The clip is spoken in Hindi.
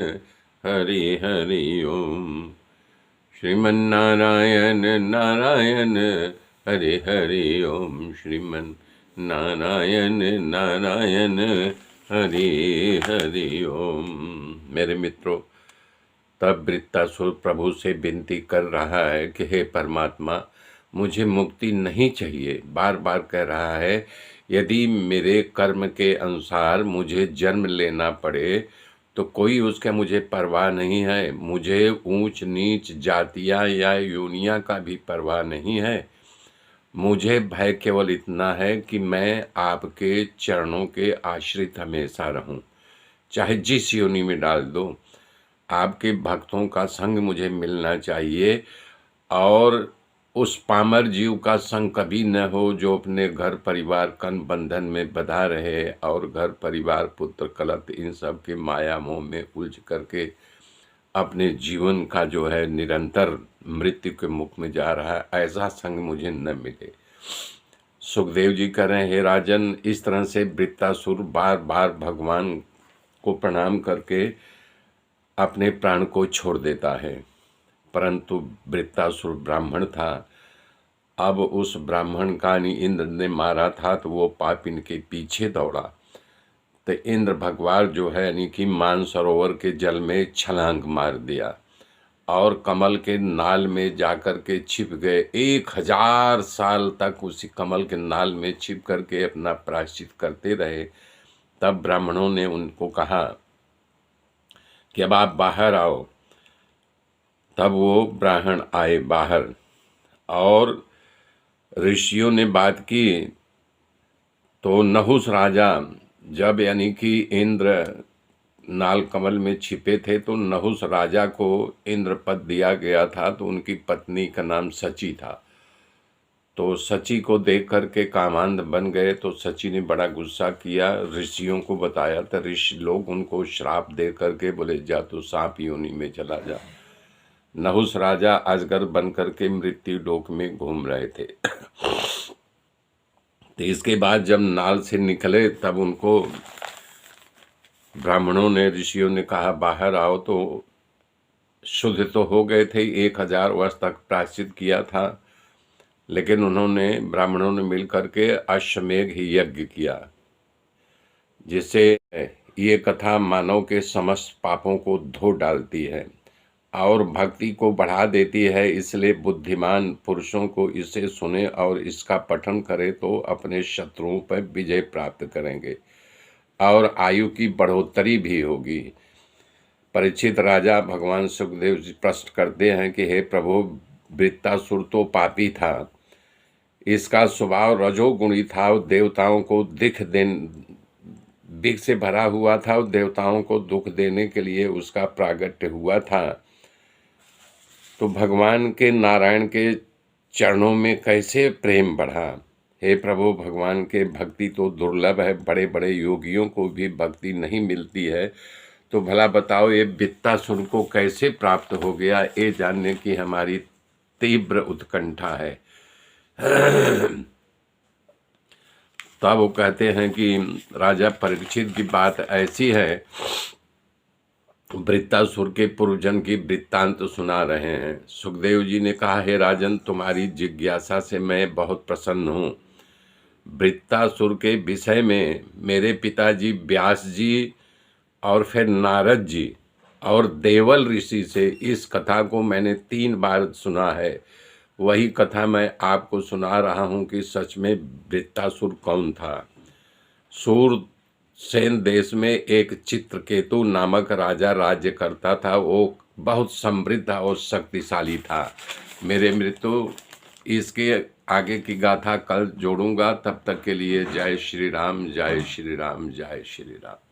हरि हरि ओम। श्रीमन्नारायण नारायण हरि हरि ओम। श्रीमन नारायण नारायण हरि हरि ओम। मेरे मित्रों, तब वृत्तासुर प्रभु से विनती कर रहा है कि हे परमात्मा, मुझे मुक्ति नहीं चाहिए। बार बार कह रहा है, यदि मेरे कर्म के अनुसार मुझे जन्म लेना पड़े तो कोई उसका मुझे परवाह नहीं है। मुझे ऊंच नीच जातियां या योनियां का भी परवाह नहीं है। मुझे भय केवल इतना है कि मैं आपके चरणों के आश्रित हमेशा रहूं, चाहे जिस योनि में डाल दो। आपके भक्तों का संग मुझे मिलना चाहिए, और उस पामर जीव का संग कभी न हो जो अपने घर परिवार कन बंधन में बंधा रहे और घर परिवार पुत्र कलत इन सब के माया मोह में उलझ करके अपने जीवन का जो है निरंतर मृत्यु के मुख में जा रहा है। ऐसा संग मुझे न मिले। सुखदेव जी कह रहे हैं, हे राजन, इस तरह से वृत्तासुर बार बार भगवान को प्रणाम करके अपने प्राण को छोड़ देता है। परंतु वृत्तासुर ब्राह्मण था। अब उस ब्राह्मण का इंद्र ने मारा था तो वो पाप इनके पीछे दौड़ा। तो इंद्र भगवान जो है यानी कि मानसरोवर के जल में छलांग मार दिया और कमल के नाल में जाकर के छिप गए। 1000 साल तक उसी कमल के नाल में छिप करके अपना प्रायश्चित करते रहे। तब ब्राह्मणों ने उनको कहा कि अब आप बाहर आओ। तब वो ब्राह्मण आए बाहर और ऋषियों ने बात की। तो नहुस राजा जब यानी कि इंद्र नाल कमल में छिपे थे तो नहुस राजा को इंद्र पद दिया गया था, तो उनकी पत्नी का नाम सची था। तो सची को देख करके कामांध बन गए। तो सची ने बड़ा गुस्सा किया, ऋषियों को बताया। तो ऋषि लोग उनको श्राप दे करके बोले, जा तो सांप योनि में चला जा। नहुस राजा अजगर बन करके मृत्यु लोक में घूम रहे थे। तो इसके बाद जब नाल से निकले तब उनको ब्राह्मणों ने ऋषियों ने कहा बाहर आओ। तो शुद्ध तो हो गए थे, 1000 वर्ष तक प्रायश्चित किया था, लेकिन उन्होंने ब्राह्मणों ने मिल करके अश्वमेघ यज्ञ किया, जिससे ये कथा मानव के समस्त पापों को धो डालती है और भक्ति को बढ़ा देती है। इसलिए बुद्धिमान पुरुषों को इसे सुने और इसका पठन करें तो अपने शत्रुओं पर विजय प्राप्त करेंगे और आयु की बढ़ोतरी भी होगी। परीक्षित राजा भगवान सुखदेव जी प्रश्न करते हैं कि हे प्रभु, वृत्तासुर तो पापी था, इसका स्वभाव रजोगुणी था, देवताओं को दिख से भरा हुआ था और देवताओं को दुख देने के लिए उसका प्रागट्य हुआ था। तो भगवान के नारायण के चरणों में कैसे प्रेम बढ़ा। हे प्रभु, भगवान के भक्ति तो दुर्लभ है, बड़े बड़े योगियों को भी भक्ति नहीं मिलती है। तो भला बताओ ये वृत्तासुर को कैसे प्राप्त हो गया, ये जानने की हमारी तीव्र उत्कंठा है। तब वो कहते हैं कि राजा परीक्षित की बात ऐसी है, वृत्तासुर के पूर्वजन्म की वृत्तांत सुना रहे हैं। सुखदेव जी ने कहा, हे राजन, तुम्हारी जिज्ञासा से मैं बहुत प्रसन्न हूँ। वृत्तासुर के विषय में मेरे पिताजी व्यास जी और फिर नारद जी और देवल ऋषि से इस कथा को मैंने 3 बार सुना है। वही कथा मैं आपको सुना रहा हूँ कि सच में वृत्तासुर कौन था। सूरसेन देश में एक चित्रकेतु नामक राजा राज्य करता था। वो बहुत समृद्ध और शक्तिशाली था। मेरे मृत्यु इसके आगे की गाथा कल जोड़ूंगा। तब तक के लिए जय श्री राम, जय श्री राम, जय श्री राम।